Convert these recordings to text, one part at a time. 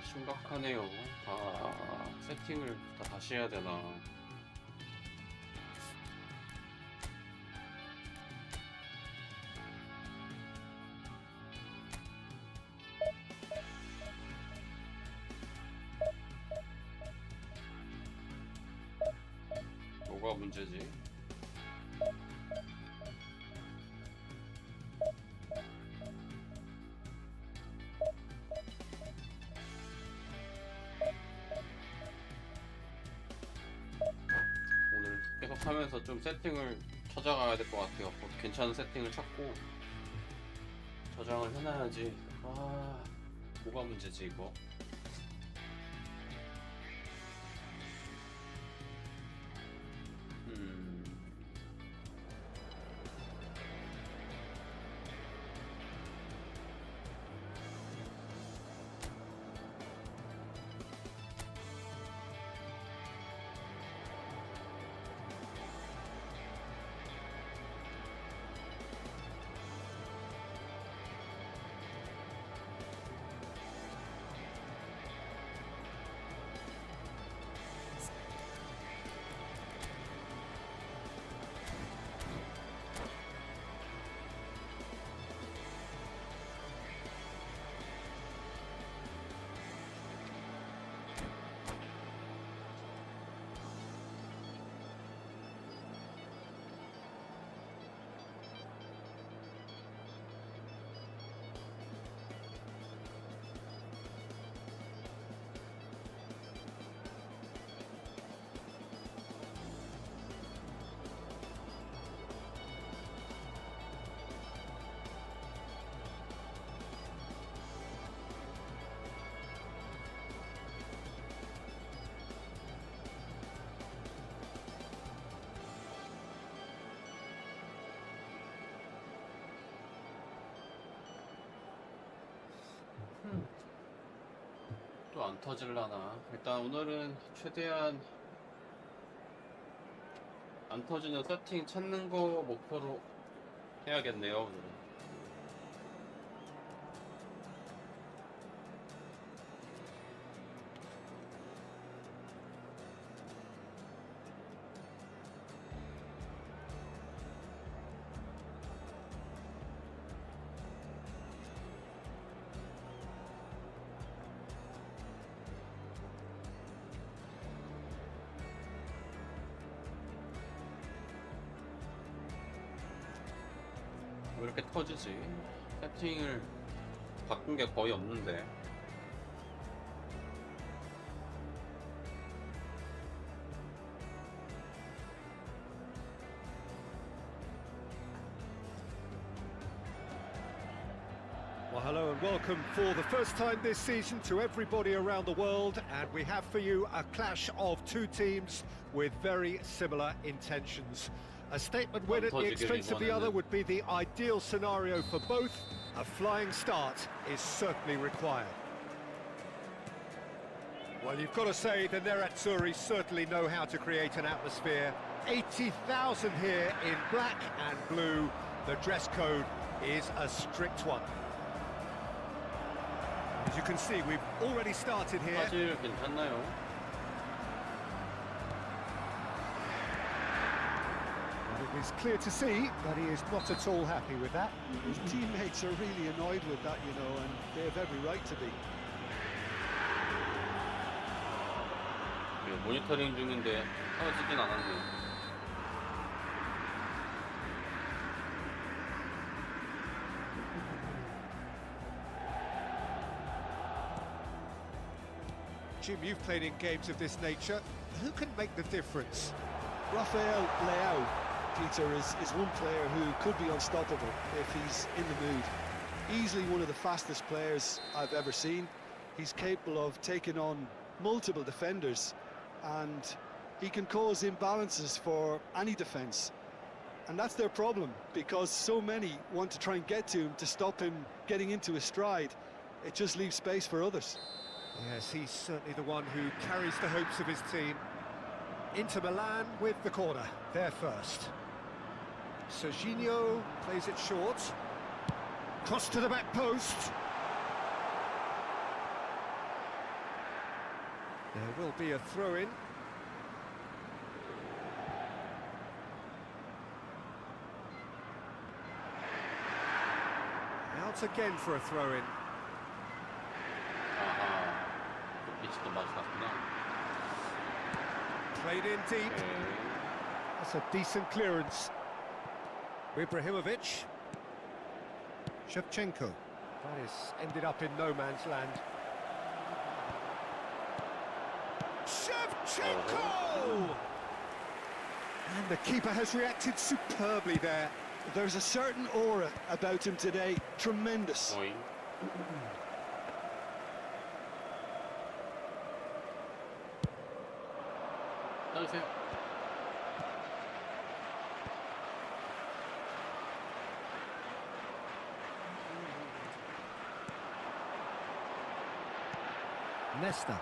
심각하네요. 다 세팅을 다 다시 해야 되나. 뭐가 문제지? 오늘 계속 하면서 좀 세팅을 찾아가야 될 것 같아요. 괜찮은 세팅을 찾고 저장을 해놔야지. 아, 뭐가 문제지 이거? 또 안 터질라나. 일단 오늘은 최대한 안 터지는 세팅 찾는 거 목표로 해야겠네요, 오늘은. 왜 이렇게 터지지? 세팅을 바꾼 게 거의 없는데. Well, hello and welcome for the first time this season to everybody around the world, and we have for you a clash of two teams with very similar intentions. A statement win at the expense of the other would be the ideal scenario for both. A flying start is certainly required. Well, you've got to say the Nerazzurri certainly know how to create an atmosphere. 80,000 here in black and blue. The dress code is a strict one. As you can see, we've already started here. 사실 괜찮나요? It is clear to see that he is not at all happy with that. His teammates are really annoyed with that, you know, and they have every right to be. 모니터링 중인데 터지진 않았네요. Jim, you've played in games of this nature. Who can make the difference? Rafael Leao, Peter, is one player who could be unstoppable if he's in the mood. Easily one of the fastest players I've ever seen. He's capable of taking on multiple defenders, and he can cause imbalances for any defence. And that's their problem, because so many want to try and get to him to stop him getting into his stride. It just leaves space for others. Yes, he's certainly the one who carries the hopes of his team. Inter Milan with the corner, there first. Serginho plays it short. Cross to the back post. There will be a throw-in. Out again for a throw-in. 아하. 피치도 맞았구나. Played in deep. That's a decent clearance. Ibrahimovic. Shevchenko. That is ended up in no man's land. Shevchenko! And the keeper has reacted superbly there. There's a certain aura about him today. Tremendous. 오잉. 따르세요. Nesta.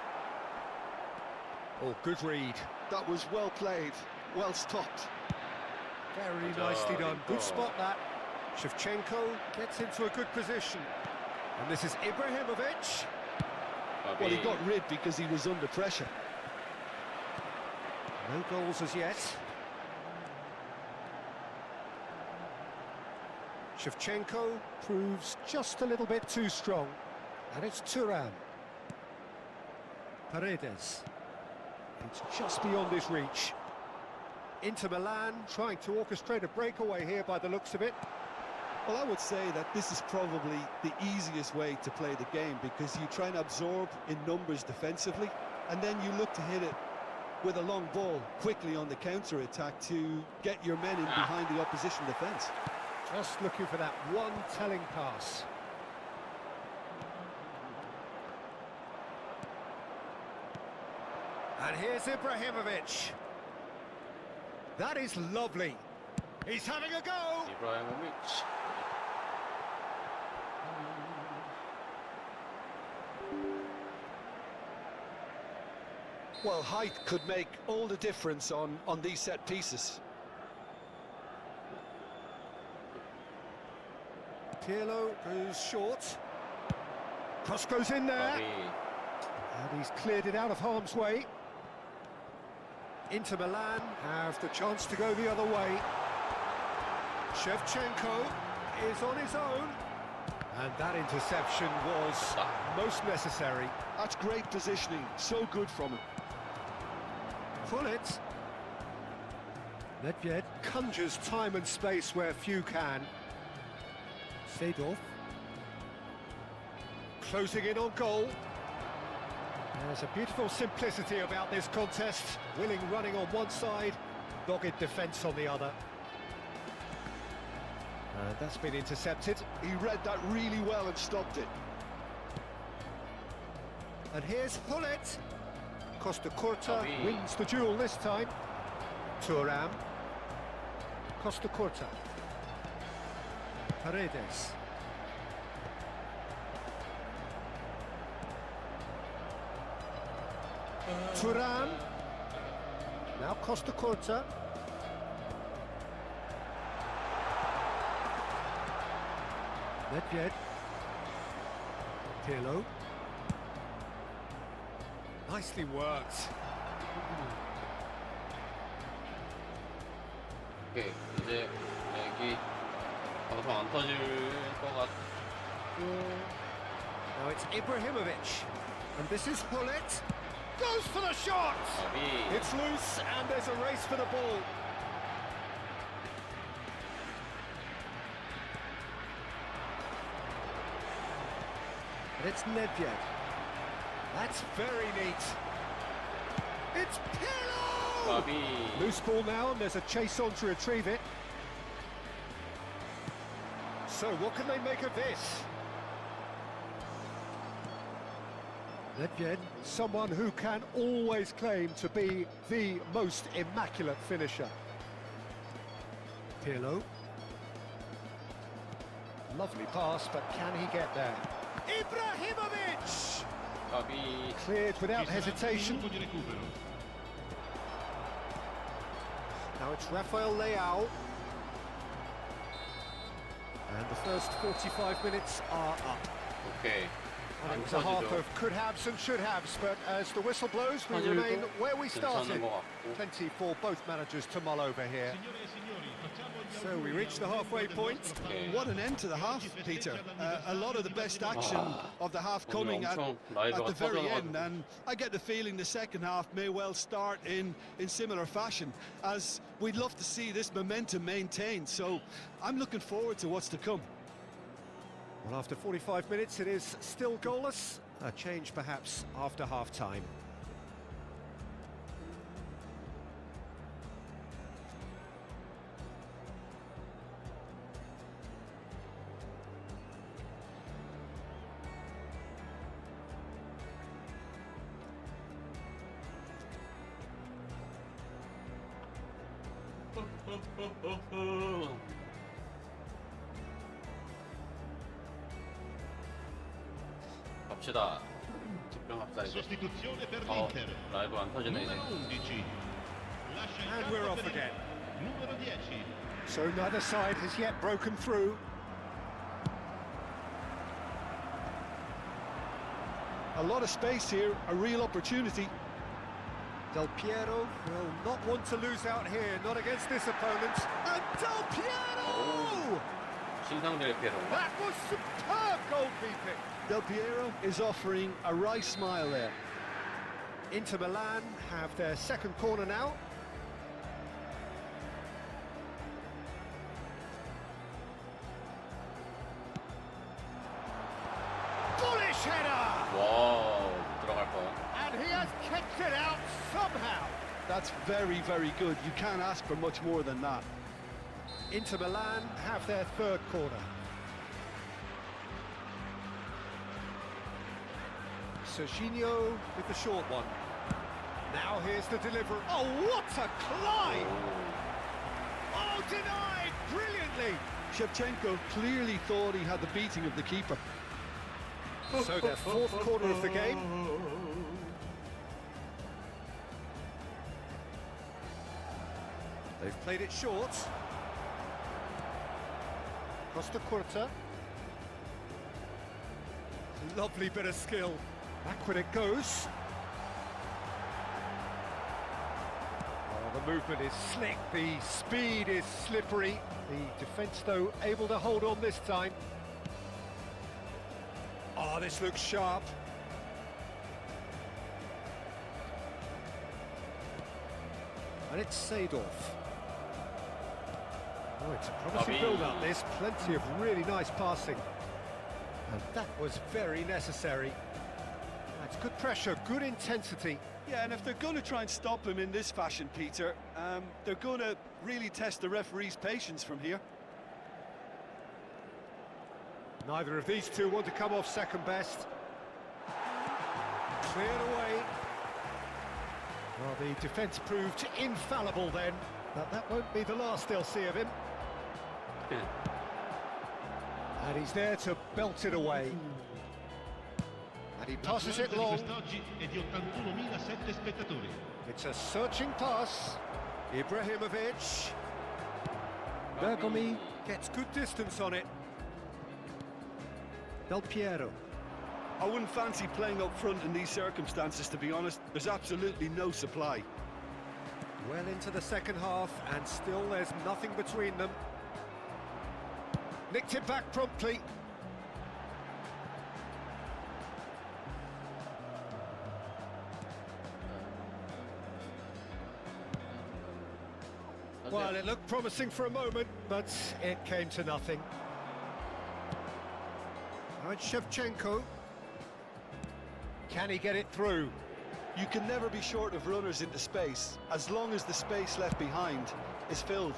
Oh, good read. That was well played, well stopped. Very nicely done. Good spot that. Shevchenko gets into a good position. And this is Ibrahimovic. Well, he got rid because he was under pressure. No goals as yet. Shevchenko proves just a little bit too strong. And it's Thuram. Paredes. It's just beyond his reach. Inter Milan trying to orchestrate a breakaway here by the looks of it. Well, I would say that this is probably the easiest way to play the game because you try and absorb in numbers defensively and then you look to hit it with a long ball quickly on the counter-attack to get your men in behind the opposition defence. Just looking for that one telling pass. And here's Ibrahimovic. That is lovely. He's having a go. 이브라히모비치. Well, height could make all the difference on these set pieces. Pirlo goes short. Cross goes in there. And he's cleared it out of harm's way. Inter Milan have the chance to go the other way. Shevchenko is on his own. And that interception was most necessary. That's great positioning, so good from him. Pullet. Nedved conjures time and space where few can. Seedorf. Closing in on goal. There's a beautiful simplicity about this contest. Willing running on one side, dogged defence on the other. And that's been intercepted. He read that really well and stopped it. And here's Hullet. Costa Curta wins the duel this time. Thuram. Costa Curta. Paredes. Thuram. Now Costa Curta. Nedved. Pirlo. Nicely worked. 오케이, 이제 여기 방송 안 터질 것 같죠? Now it's Ibrahimovic. And this is Hullet. Goes for the shot! It's loose and there's a race for the ball. And it's Nedved. That's very neat. It's Pirlo! Loose ball now and there's a chase on to retrieve it. So what can they make of this? Nedved, someone who can always claim to be the most immaculate finisher. Pirlo. Lovely pass, but can he get there? Ibrahimovic! Cleared without hesitation. Now it's Rafael Leao. And the first 45 minutes are up. 오케이. Well, it was a half of could-haves and should-haves, but as the whistle blows, we remain where we started. 괜찮은 것 같고. Plenty for both managers to mull over here. So we reach the halfway point. 오케이. What an end to the half, Peter. A lot of the best action of the half coming at 엄청 라이브가 the very end, 터져가지고. and I get the feeling the second half may well start in similar fashion, as we'd love to see this momentum maintained. So I'm looking forward to what's to come. Well, after 45 minutes, it is still goalless. A change, perhaps, after half-time. 갑시다. 집중 합사 이제. Sostituzione per 어, l'Inter. 라이브 안 터지네 이제. Numero 11. Lascia il And we're campo off per again. numero 10. So neither side has yet broken through. A lot of space here, a real opportunity. Del Piero will not want to lose out here, not against this opponent. And Del Piero! 신상될 피해로. That was superb goalkeeping. Del Piero is offering a wry smile there. Inter Milan have their second corner now. Bullish header! 와우, 들어갈 거. And he has kicked it out somehow. That's very, very good. You can't ask for much more than that. Inter Milan have their third corner. Serginho with the short one. Now here's the delivery. Oh, what a climb! Oh, denied brilliantly. Shevchenko clearly thought he had the beating of the keeper. So their fourth corner of the game. They've played it short. Costa Curta. Lovely bit of skill. Backward it goes. Oh, the movement is slick, the speed is slippery. The defence, though, able to hold on this time. Oh, this looks sharp. And it's Seedorf. Oh, it's a promising Lovely. build-up. There's plenty of really nice passing. And that was very necessary. That's good pressure, good intensity. Yeah, and if they're going to try and stop him in this fashion, Peter, they're going to really test the referee's patience from here. Neither of these two want to come off second best. Cleared away. Well, the defence proved infallible then, but that won't be the last they'll see of him. And he's there to belt it away. And he passes it long. Quest'oggi è di 81.007 spettatori. It's a searching pass. Ibrahimovic. Bergomi gets good distance on it. Del Piero. I wouldn't fancy playing up front in these circumstances, to be honest. There's absolutely no supply. Well into the second half, and still there's nothing between them. Nicked it back promptly. Well, it looked promising for a moment, but it came to nothing. Now it's Shevchenko. Can he get it through? You can never be short of runners into space, as long as the space left behind is filled.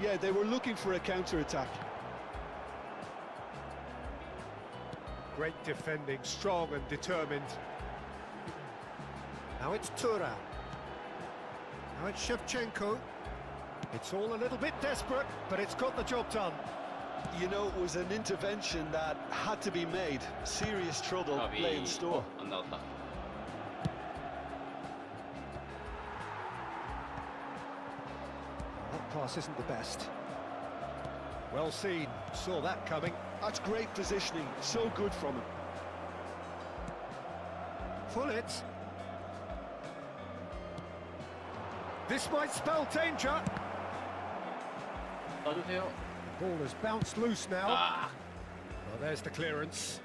Yeah, they were looking for a counter-attack. Great defending, strong and determined. Now it's Tura. Now it's Shevchenko. It's all a little bit desperate, but it's got the job done. You know, it was an intervention that had to be made. Serious trouble lay in store. 안 나왔다. That pass isn't the best. Well seen, saw that coming. That's great positioning, so good from him. Pull it. This might spell danger. 놔주세요. Ball has bounced loose now. 아, Well, there's the clearance.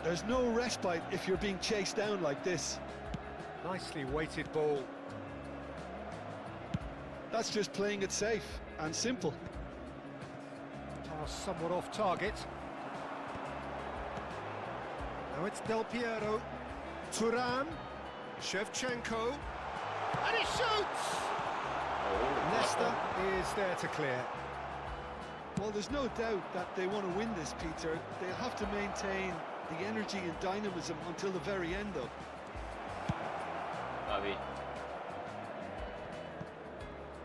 There's no respite if you're being chased down like this. Nicely weighted ball. That's just playing it safe and simple. Pass somewhat off target. Now it's Del Piero. Turan. Shevchenko. And he shoots! 오, Leicester is there to clear. Well, there's no doubt that they want to win this, Peter. They'll have to maintain the energy and dynamism until the very end, though. 까비.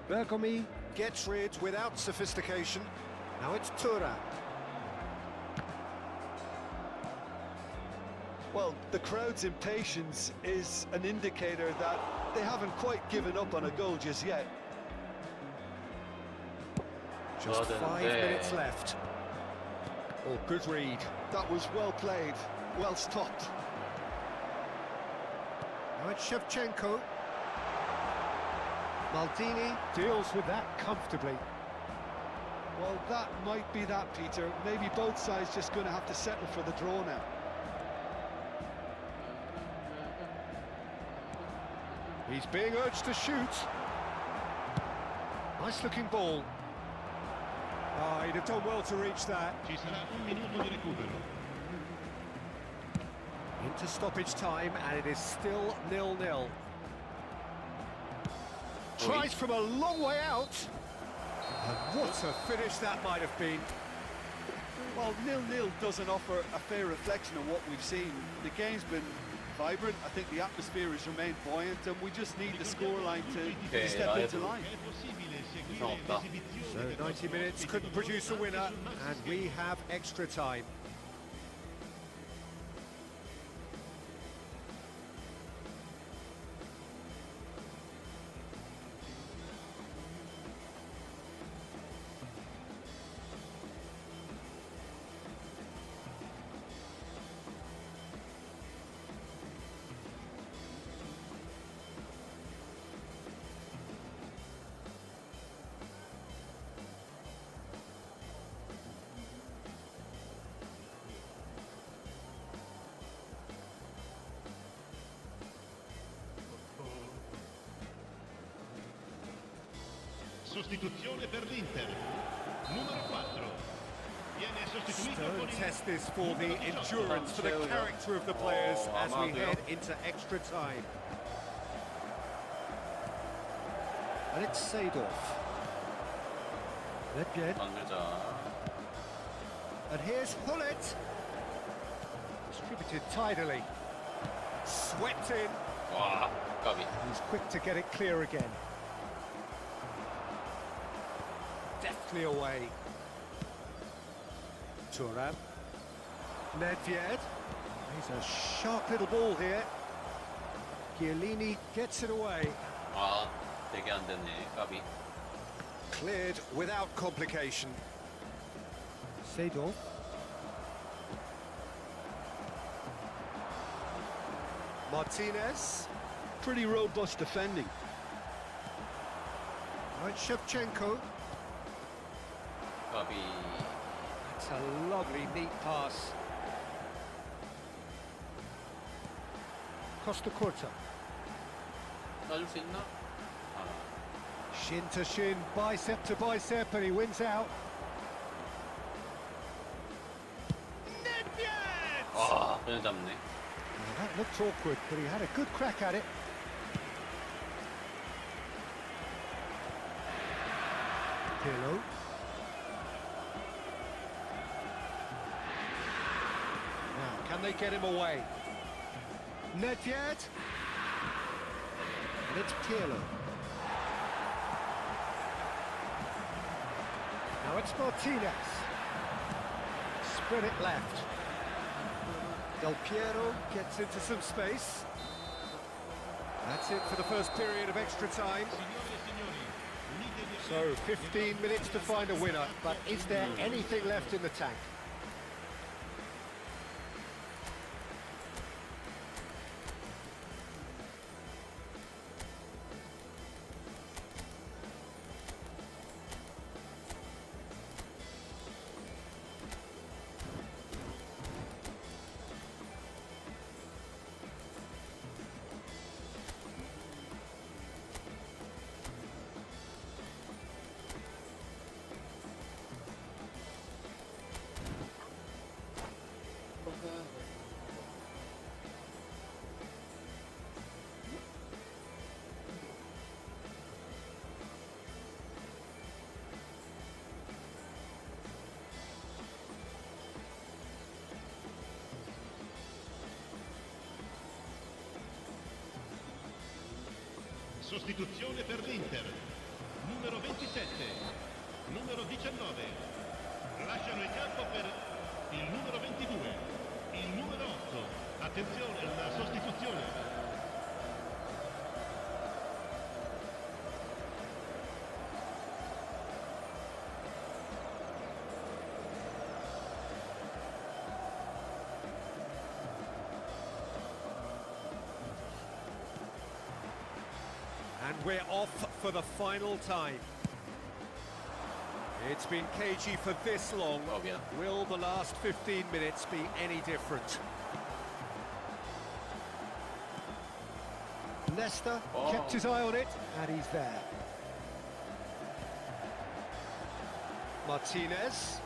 Bergomi gets rid without sophistication. Now it's Turan. Well, the crowd's impatience is an indicator that they haven't quite given up on a goal just yet. Just then 5 there. minutes left. Oh, good read. That was well played, well stopped. Now it's Shevchenko. Maldini deals with that comfortably. Well, that might be that, Peter. Maybe both sides just going to have to settle for the draw now. He's being urged to shoot. Nice looking ball. Ah, he'd have done well to reach that. Ci sarà un minuto di recupero. Into stoppage time, and it is still 0-0. Tries from a long way out. And what a finish that might have been. Well, 0-0 doesn't offer a fair reflection of what we've seen. The game's been vibrant. I think the atmosphere has remained buoyant, and we just need the scoreline to step into line. È possibile seguire Sono da. l'esibizione So 90 minutes couldn't produce a winner, and we have extra time. Sostituzione per l'Inter. Numero 4. Viene sostituito con Don't il test this for the endurance, for the character of the players as we head into extra time. And it's Seedorf. Ledged. 만들자. And here's Hullet. Distributed tidily. Swept in. 와, 까비. He's quick to get it clear again. Deftly away. Turan. Nedved. He's a sharp little ball here. Chiellini gets it away. 아, 되게 안 됐네. 까비. Cleared without complication. Seedorf. Martinez. Pretty robust defending. Right, Shevchenko. 까비. It's a lovely, neat pass. Costa Curta. 놔줄 수 있나? 아, Shin to shin, bicep to bicep, and he wins out. Nedved! 아, 그냥 잡네. Well, that looked awkward, but he had a good crack at it. Pirlo. Now, can they get him away? Nedved. And it's Pirlo. Now it's Martinez. Spread it left. Del Piero gets into some space. That's it for the first period of extra time. Signore e signori, unitevi a So 15 minutes to find a winner, but is there anything left in the tank? sostituzione per l'Inter. Numero 27, numero 19. Lasciano il campo per il numero 22, il numero 8. Attenzione alla sostituzione. And we're off for the final time. It's been cagey for this long. Oh, yeah. Will the last 15 minutes be any different? Leicester kept his eye on it, and he's there. Martinez.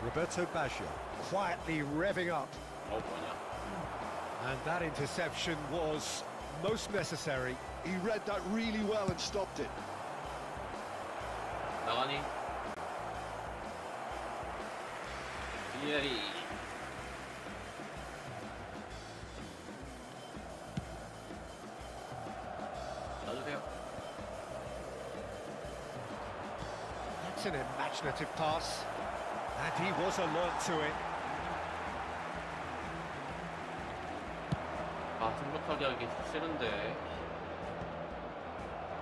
Roberto Baggio quietly revving up. 어, 뭐냐. And that interception was most necessary. He read that really well and stopped it. 나가니? 비에리. 놔주세요. That's an imaginative pass. And he was alert to it. 아, 생각하게 하기 싫은데.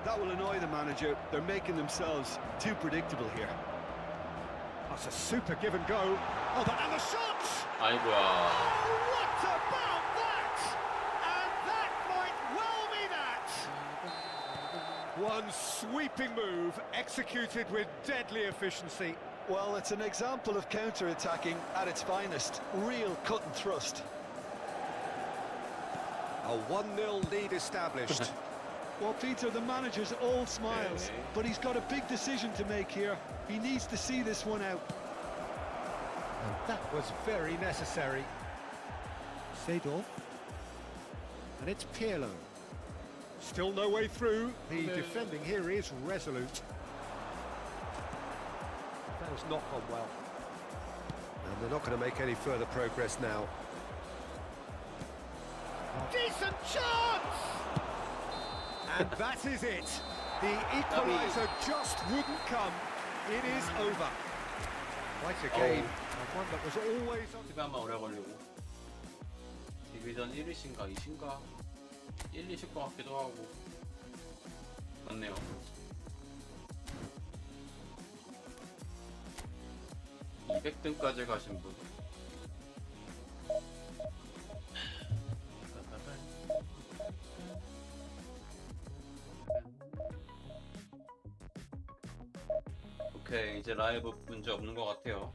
That will annoy the manager. They're making themselves too predictable here. That's a super give and go. Oh, and the shot! 아이고야. Oh, what about that? And that might well be that. One sweeping move executed with deadly efficiency. Well, it's an example of counter-attacking at its finest. Real cut and thrust. A 1-0 lead established. Well, Peter, the manager's all smiles, Okay. but he's got a big decision to make here. He needs to see this one out. And that was very necessary. Seedorf. And it's Pirlo. Still no way through. The defending here is resolute. That has not gone well. And they're not going to make any further progress now. Decent chance! And that is it. The equaliser just wouldn't come. It is over. Quite a game. And one that was always on. 시간만 오래 걸리고. 디비전 1위신가 2신가 1, 2실 것 같기도 하고. 맞네요. (200등까지) 가신 분. 오케이, 이제 라이브 문제 없는 것 같아요.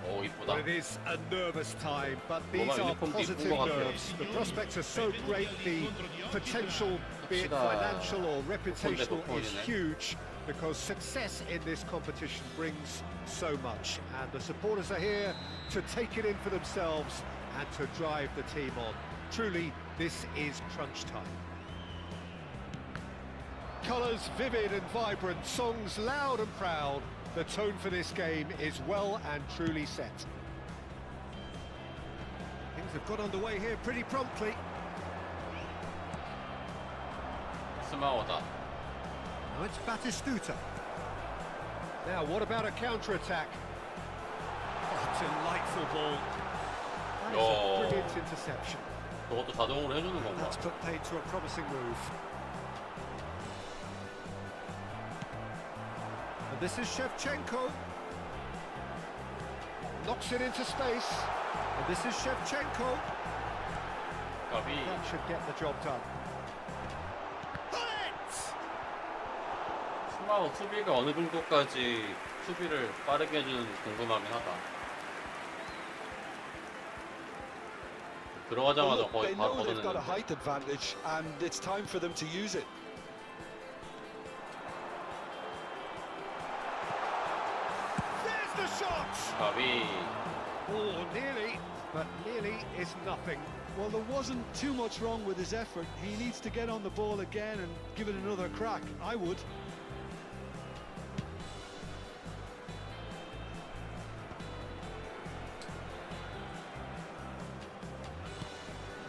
오, 이쁘다. Well, it is a nervous time, but these Roma are uniform positive 이쁜 것 같아요. nerves. The prospects are so great, the potential, be it financial or reputational, is huge because success in this competition brings so much. And the supporters are here to take it in for themselves and to drive the team on. Truly, this is crunch time. Colours vivid and vibrant, songs loud and proud. The tone for this game is well and truly set. Things have got underway here pretty promptly. 스마워다. Now it's Batistuta. Now what about a counter-attack? Oh, delightful ball. That is a brilliant interception. 저것도 자동으로 해주는 건가? That's put paid to a promising move. And this is Shevchenko. Knocks it into space. And this is Shevchenko. 까비. That should get the job done. 스마워 수비가 어느 정도까지 수비를 빠르게 해주는지 궁금하긴 하다. 들어가자마자 Look, 거의 they 바로 know they've got a 걷어냈는데. height advantage, and it's time for them to use it. There's the shot! 까비. Oh, nearly, but nearly is nothing. Well, there wasn't too much wrong with his effort. He needs to get on the ball again and give it another crack. I would.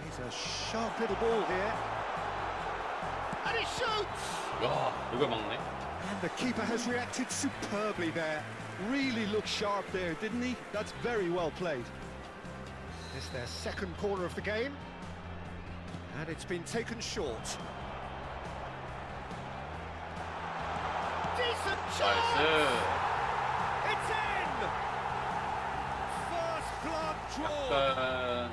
He's a sharp little ball here. And he shoots! 야, 이걸 막네. And the keeper has reacted superbly there. Really looked sharp there, didn't he? That's very well played. It's their second corner of the game. And it's been taken short. Decent shot! 나이스. It's in! First blood drawn. 약간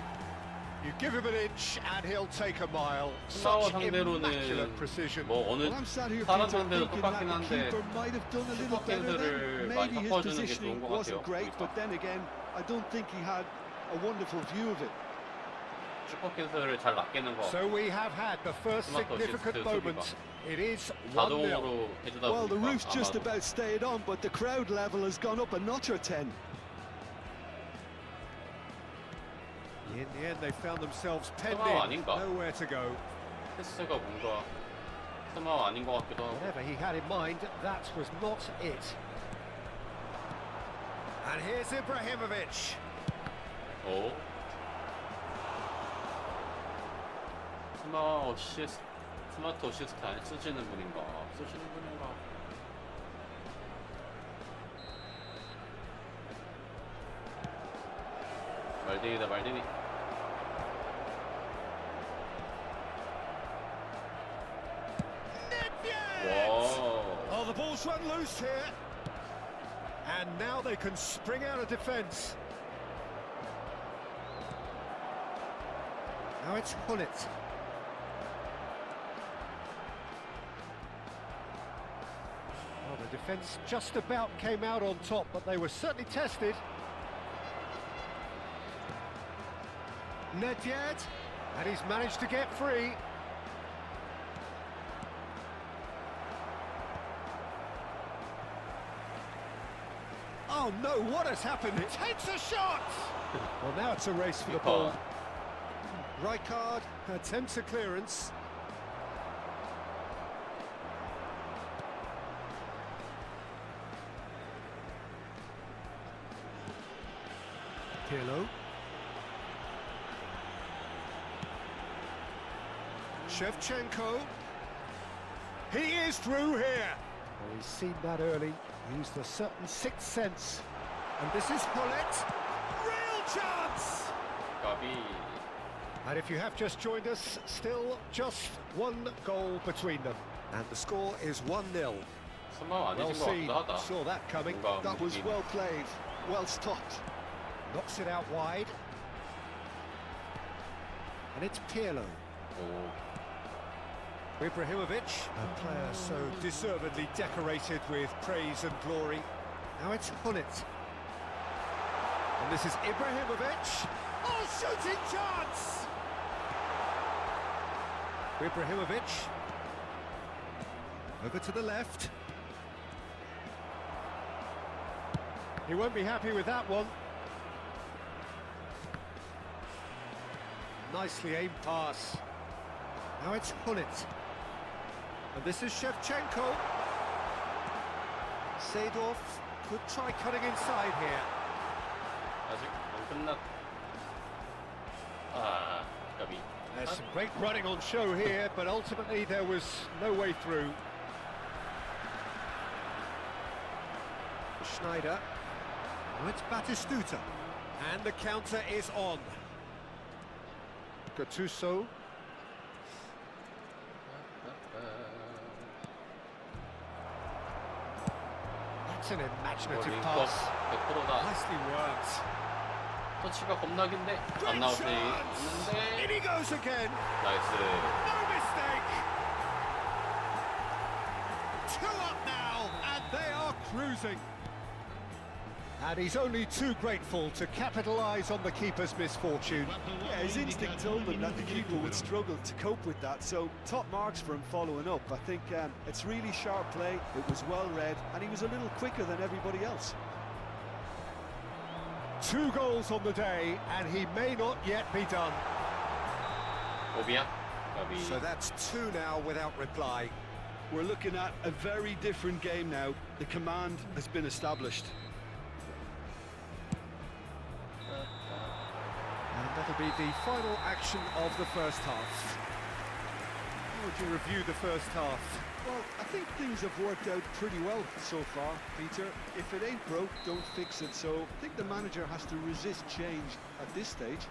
You give him an inch and he'll take a mile. 스마워 Such immaculate 상대로는 precision. 뭐 어느 Well, I'm sat here 다른 Peter, 상대도 thinking 똑같긴 that the 한데 keeper might have done a little better 슈퍼캔들을 there. 많이 Maybe his 바꿔주는 게 positioning 좋은 것 wasn't 같아요. great, but then again, I don't think he had a wonderful view of it. 슈퍼캔슬을 잘 낚이는 거 So we have had the first 스마트 significant 어시스트 moment. 수비가. It is 1-0. 자동으로 해주다 Well, the roof's 보니까 just 아마도 about stayed on, but the crowd level has gone up a notch or 10. In the end, they found themselves penned 스마워 in, 아닌가? nowhere to go. 패스가 뭔가 스마워 아닌 것 같기도 하고. Whatever he had in mind, that was not it. And here's Ibrahimovic. 오. 스마트 어시스트 안 쓰시는 분인가? 쓰시는 분인가? 말디니다 말디니. 와우. Oh, the ball's run loose here. And now they can spring out of defence. Now it's Hullet. Well, the defence just about came out on top, but they were certainly tested. Nedved, and he's managed to get free. Oh no, what has happened? It takes a shot! Well, now it's a race for the ball. Rijkaard attempts a clearance. Pirlo. Shevchenko. He is through here. Well, he's seen that early, used a certain sixth sense. And this is Hullet. Real chance! 까비. And if you have just joined us, still just one goal between them. And the score is 1-0. 선방 Well 아니신 것 seen, 같기도 하다. saw that coming. 뭔가 That was 느낌. well played, well stopped. Knocks it out wide. And it's Pirlo. 오, Ibrahimovic, a player so deservedly decorated with praise and glory. Now it's Hullet. And this is Ibrahimovic. Oh, shooting chance! Ibrahimovic. Over to the left. He won't be happy with that one. Nicely aimed pass. Now it's Hullet. And this is Shevchenko. Seedorf could try cutting inside here. 아직 안 끝났. 아, 까비. There's some great running on show here, but ultimately there was no way through. Schneider. Now it's Batistuta. And the counter is on. Gattuso. That's an imaginative 링크업 pass. 100%다. Nicely worked. 터치가 겁나긴데 안 나올 때 있는데. In he goes again. 나이스. No mistake. 2 up now, and they are cruising. And he's only too grateful to capitalise on the keeper's misfortune. Yeah, his instinct told him that the keeper would struggle to cope with that, so top marks for him following up. I think it's really sharp play, it was well read, and he was a little quicker than everybody else. 2 goals on the day, and he may not yet be done. 오비야? 까비. So that's 2 now without reply. We're looking at a very different game now. The command has been established. And that'll be the final action of the first half. How would you review the first half? Well, I think things have worked out pretty well so far, Peter. If it ain't broke, don't fix it. So I think the manager has to resist change at this stage.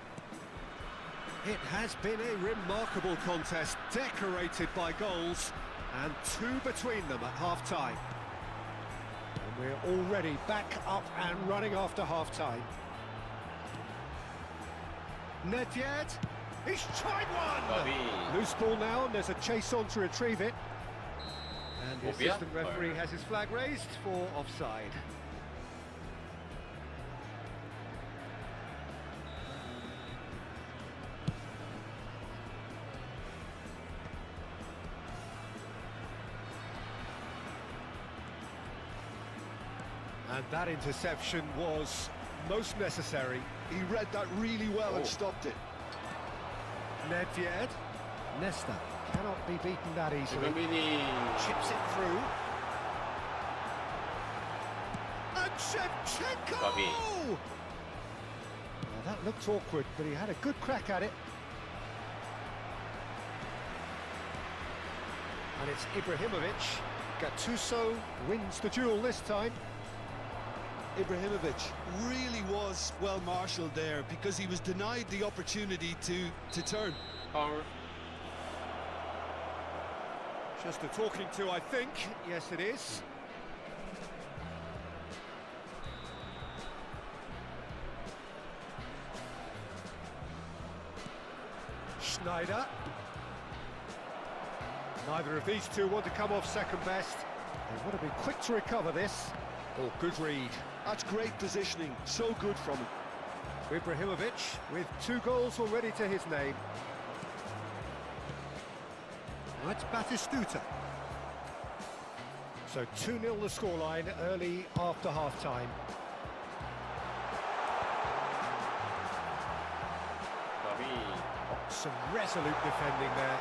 It has been a remarkable contest, decorated by goals, and 2 between them at half-time. And we're already back up and running after half-time. Nedved, he's tried one! 까비. Loose ball now, and there's a chase on to retrieve it. And the Obia? assistant referee has his flag raised for offside. And that interception was most necessary. He read that really well and Oh. stopped it. Nedved, Nesta cannot be beaten that easily. 김민이. Chips it through. And Shevchenko! Gabi. Well, that looked awkward, but he had a good crack at it. And it's Ibrahimovic. Gattuso wins the duel this time. Ibrahimovic really was well marshalled there because he was denied the opportunity to turn. 파울. Just a talking to, I think. Yes, it is. Schneider. Neither of these two want to come off second best. They want to be quick to recover this. Oh, good read. That's great positioning, so good from him. Ibrahimovic with 2 goals already to his name. That's Batistuta. So 2-0 the scoreline early after half-time. 까비. Some resolute defending there.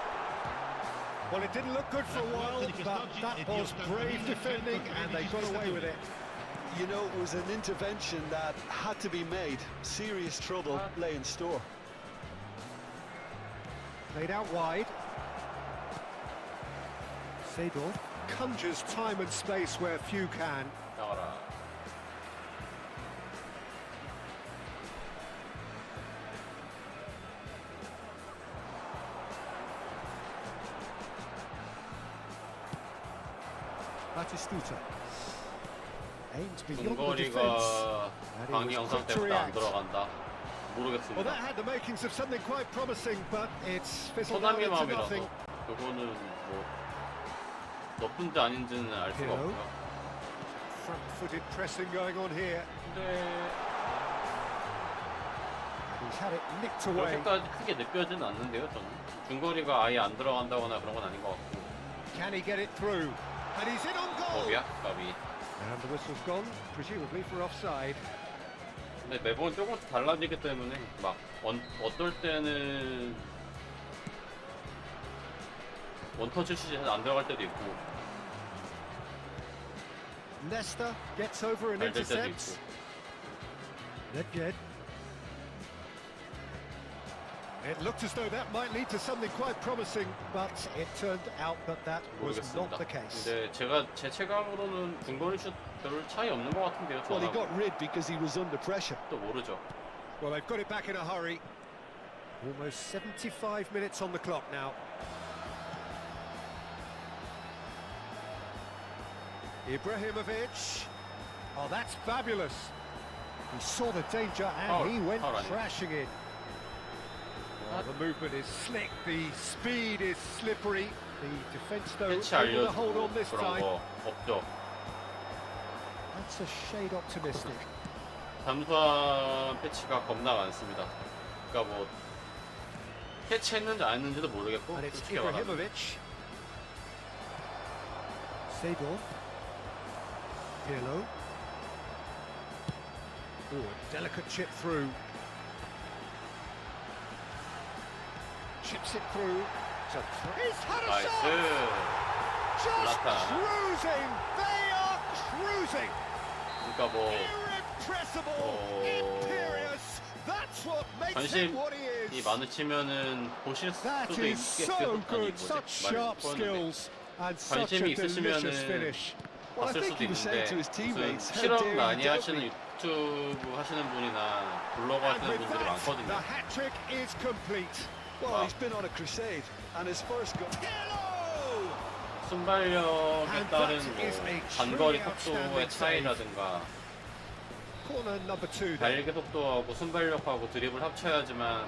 Well, it didn't look good for a while, but that was brave defending and they got away with it. You know, it was an intervention that had to be made. Serious trouble lay in store. Played out wide. Seedorf conjures time and space where few can. 나와라. Batistuta. Aimed beyond the defense. 중거리가 And he 강의 was 영상 quick to 때문에 안 react. 들어간다. Well, that 모르겠습니다. had the makings of something quite promising, but it's fizzled out 소담의 into 마음이라서 nothing. 그거는 뭐 너쁜지 아닌지는 알 수가 Pirlo. 없고요. Front-footed pressing going on here. 근데 He's had it nicked away. 그렇게까지 크게 느껴지는 않는데요, 저는. 중거리가 아예 안 들어간다거나 그런 건 아닌 것 같고. Can he get it through? And he's in on goal. 법이야, 까비. And the whistle's gone, presumably for offside. 근데 매번 조금씩 달라지기 때문에 막 어떨 때는 원터치 슛이 안 들어갈 때도 있고 Nesta gets over and 잘 될 때도 intercepts. 있고. Nedved. It looked as though that might lead to something quite promising, but it turned out that that was not 모르겠습니다. the case. 근데 제 체감으로는 중거리 슛 별 차이 없는 것 같은데요. Well, he 저하고. got rid because he was under pressure. 또 모르죠. Well, they've got it back in a hurry. Almost 75 minutes on the clock now. Ibrahimovic. Oh, that's fabulous. He saw the danger and he went foul 아니에요? crashing in. Well, the movement is slick, the speed is slippery. The defence, though, 패치 able to hold 알려주고 on this 그런 time. 거 없죠. That's a shade optimistic. 잠수함 패치가 겁나 많습니다. 그러니까 뭐 패치했는지 안 했는지도 모르겠고 And it's 솔직히 말하면 Ibrahimovic. Seedorf. Pirlo. Oh, a delicate chip through. Chips it through. He's had a 나이스. shot! Just Zlatan. cruising! They are cruising! 그러니까 뭐 Irrepressible! Imperious! That's what makes him what he 관심이 is! 많으시면은 보실 That 수도 is so 있겠어요. good! Such sharp skills and such a 관심이 delicious 있으시면은 finish. Well, I 봤을 think 수도 he was saying 있는데 to his 무슨 teammates, how 실험 dare 많이 you doubt 하시는 me? 유튜브 하시는 분이나 블로거 And 하시는 with 분들이 that, 많거든요. the hat-trick is complete. Well, he's been on a crusade, and his first goal. Pirlo! 순발력에 And 따른 that 뭐 is a 단거리 truly 속도의 outstanding 차이라든가 Corner number 2 there. 달개 속도하고 순발력하고 드립을 합쳐야지만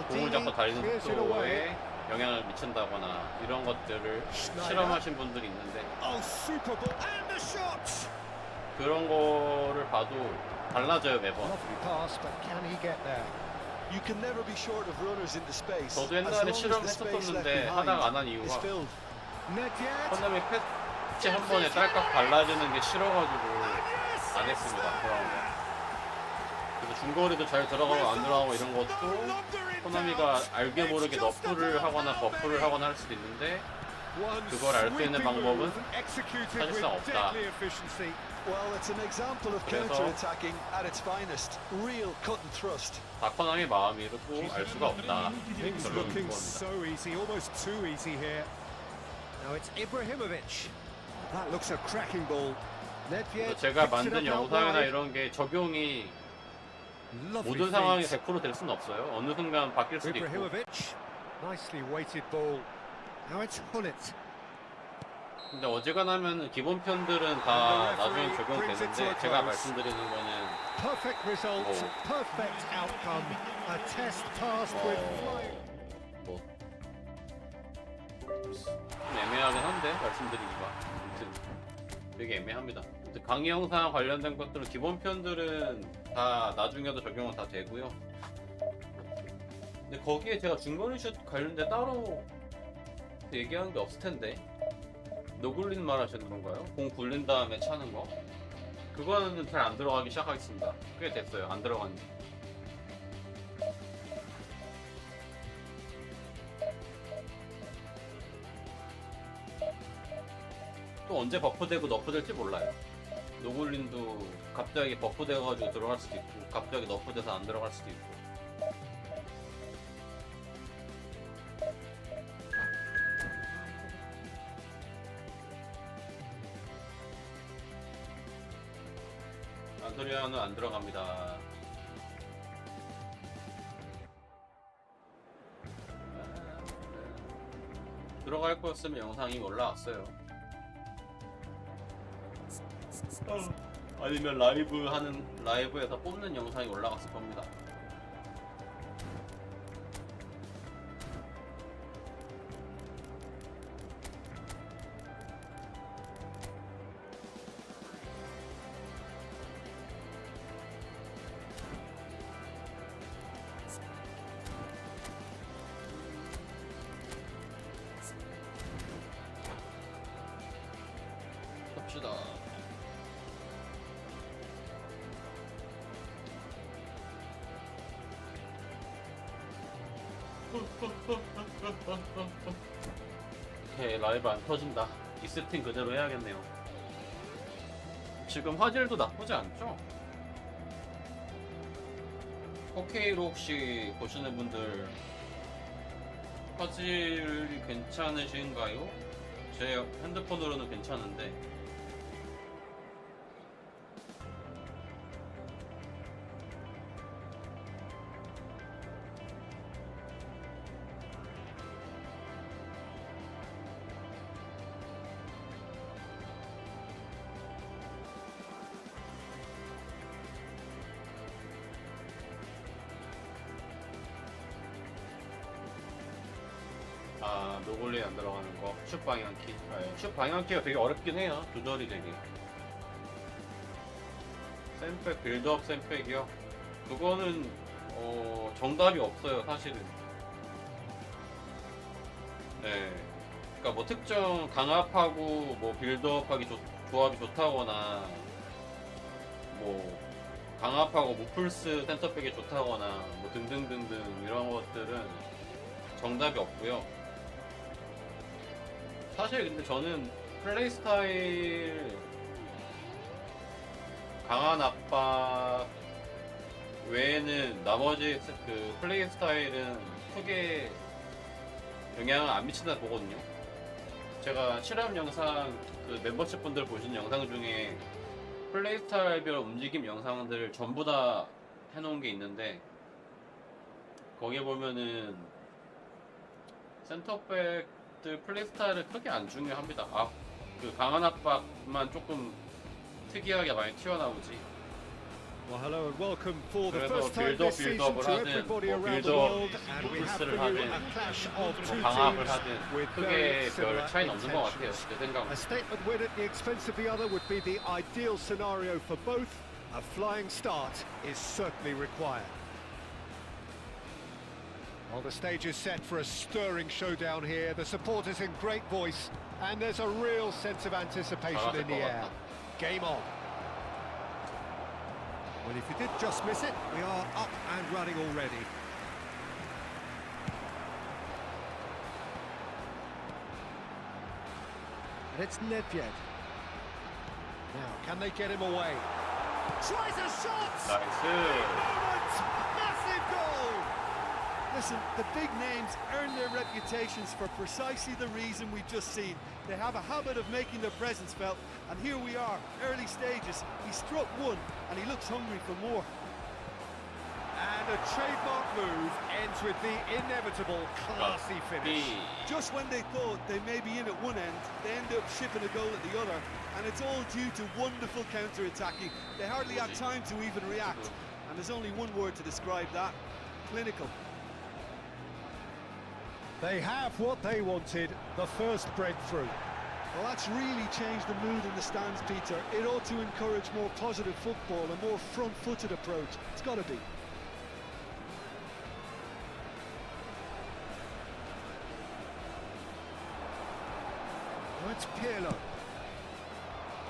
공을 잡고 Maldini 달리는 clears it away. 속도에 영향을 미친다거나 이런 것들을 Schneider. 실험하신 분들이 있는데 Oh, super ball. And the shot! 그런 거를 봐도 달라져요 매번. Lovely pass, but can he get there? You can never be short of runners into space. 저도 as 옛날에 long as the space left 실험했었었는데 behind 하다가 안 한 is 이유가 filled. Nedved. 펀담이 패치 한 번에 딸깍 발라주는 게 싫어가지고 안 했습니다. 그런 거. 그래서 중거리도 잘 들어가고 안 들어가고 이런 것도 코나미가 알게 모르게 너프를 하거나 버프를 하거나 할 수도 있는데 그걸 알 수 있는 방법은 사실상 없다. Well, it's an example of 그래서 counter-attacking at its finest. Real cut and thrust. 다 코나미 마음이고 알 수가 없다. Things 결론은 looking 그겁니다. so easy, almost too easy here. Now it's Ibrahimovic. That looks a cracking ball. 그래서 Nedved 제가 picks it 만든 up out 영상이나 wide. 이런 게 적용이 Lovely 모든 상황이 feed. 100% 될 수는 없어요. 어느 순간 바뀔 수도 있고. Ibrahimovic. Nicely weighted ball. Now it's Hullet. 근데 어지간하면 기본 편들은 다 나중에 적용되는데 제가 말씀드리는 거는 Perfect result, Oh. perfect outcome. A test passed with flying. 뭐 좀 애매하긴 한데 말씀드리기가 아무튼 되게 애매합니다. 아무튼 강의 영상 관련된 것들은 기본 편들은 다 나중에도 적용은 다 되고요. 근데 거기에 제가 중거리 슛 관련된 따로 얘기하는 게 없을 텐데 노굴린 말 하시는 건가요? 공 굴린 다음에 차는 거? 그거는 잘 안 들어가기 시작하겠습니다. 꽤 됐어요. 안 들어간 지. 또 언제 버프되고 너프될지 몰라요. 노굴린도 갑자기 버프돼가지고 들어갈 수도 있고 갑자기 너프돼서 안 들어갈 수도 있고. 안토리아는 안 들어갑니다. 들어갈 거였으면 영상이 올라왔어요. 아니면 라이브에서 뽑는 영상이 올라갔을 겁니다. 갑시다. 오케이, 라이브 안 터진다. 이 세팅 그대로 해야겠네요. 지금 화질도 나쁘지 않죠? 4K로 혹시 보시는 분들 화질이 괜찮으신가요? 제 핸드폰으로는 괜찮은데 노골리 안 들어가는 거, 슛 방향키. 슛 방향키가 되게 어렵긴 해요. 조절이 되게. 샌백, 빌드업 샌백이요. 그거는 정답이 없어요, 사실은. 네. 그러니까 뭐 특정 강압하고 뭐 빌드업하기 조합이 좋다거나, 뭐 강압하고 무플스 센터백이 좋다거나, 뭐 등등등등 이런 것들은 정답이 없고요. 사실 근데 저는 플레이 스타일 강한 압박 외에는 나머지 그 플레이 스타일은 크게 영향을 안 미친다 보거든요. 제가 실험 영상 그 멤버십 분들 보신 영상 중에 플레이 스타일별 움직임 영상들을 전부 다 해놓은 게 있는데 거기에 보면은 센터백들 플레이 스타일을 크게 안 중요합니다. 그 강한 압박만 조금 특이하게 많이 튀어나오지. Well, hello and welcome for the 그래서 first time this season to everybody around the world, and we have for you a clash of two 강압을 teams 하든 with 크게 very 별 similar 차이는 없는 것 같아요. intentions. 제 생각은. A statement win at the expense of the other would be the ideal scenario for both. A flying start is certainly required. Well, the stage is set for a stirring showdown here. The supporters in great voice, and there's a real sense of anticipation in the air. Game on. Well, if you did just miss it, we are up and running already. And it's Nedved. Now, can they get him away? Tries a shot! 나이스. Massive goal! Listen, the big names earn their reputations for precisely the reason we've just seen. They have a habit of making their presence felt, and here we are, early stages. He struck one, and he looks hungry for more. And a trademark move ends with the inevitable classy finish. Just when they thought they may be in at one end, they end up shipping a goal at the other, and it's all due to wonderful counter-attacking. They hardly had time to even react, and there's only one word to describe that: clinical. They have what they wanted, the first breakthrough. Well, that's really changed the mood in the stands, Peter. It ought to encourage more positive football, a more front-footed approach. It's got to be. That's Pirlo.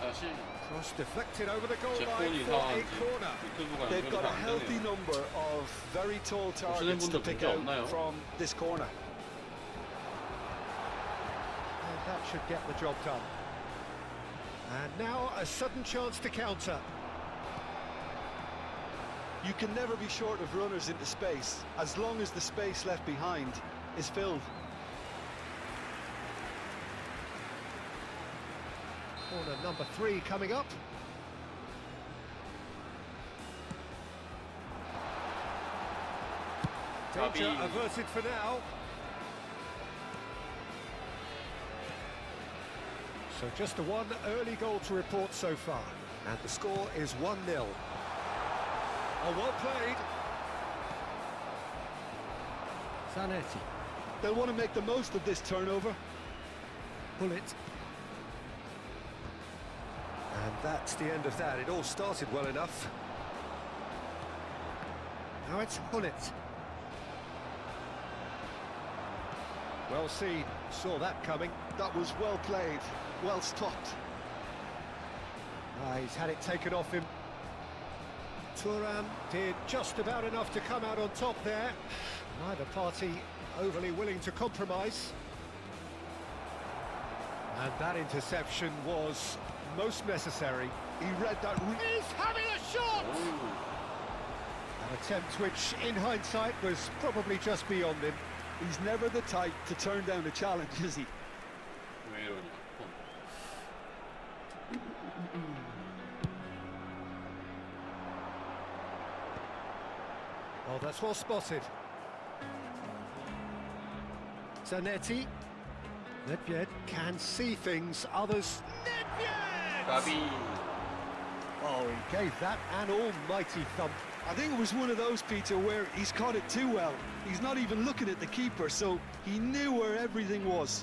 사실 Cross deflected over the goal 제 폰이 line for a 이상한지 corner. 유튜브가 They've got a 연결이 안 healthy 되네요. number of very tall targets to 분들 pick 문제 out 없나요? from this corner. And that should get the job done. And now a sudden chance to counter. You can never be short of runners into space, as long as the space left behind is filled. Corner number 3 coming up. Danger Gabi. averted for now. So just the one early goal to report so far. And the score is 1-0. Oh, well played. Zanetti. They'll want to make the most of this turnover. Bullet. And that's the end of that. It all started well enough. Now it's Hullet. Well seen. Saw that coming. That was well played, well stopped. He's had it taken off him. Thuram did just about enough to come out on top there. Neither party overly willing to compromise. And that interception was most necessary. He read that. He's having a shot! An attempt which, in hindsight, was probably just beyond him. He's never the type to turn down a challenge, is he? 왜 이러냐? Oh, that's well spotted. Zanetti. Nedved can see things, others... Nedved! 까비. Oh, he gave that an almighty thump. I think it was one of those, Peter, where he's caught it too well. He's not even looking at the keeper, so he knew where everything was.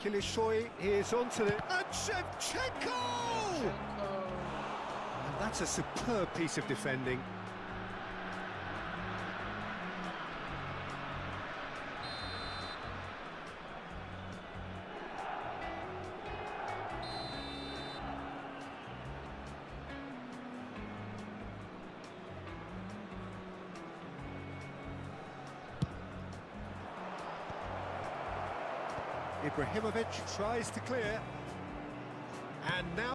Kilishoy is onto the... And Shevchenko! And that's a superb piece of defending. Ibrahimovic tries to clear, and now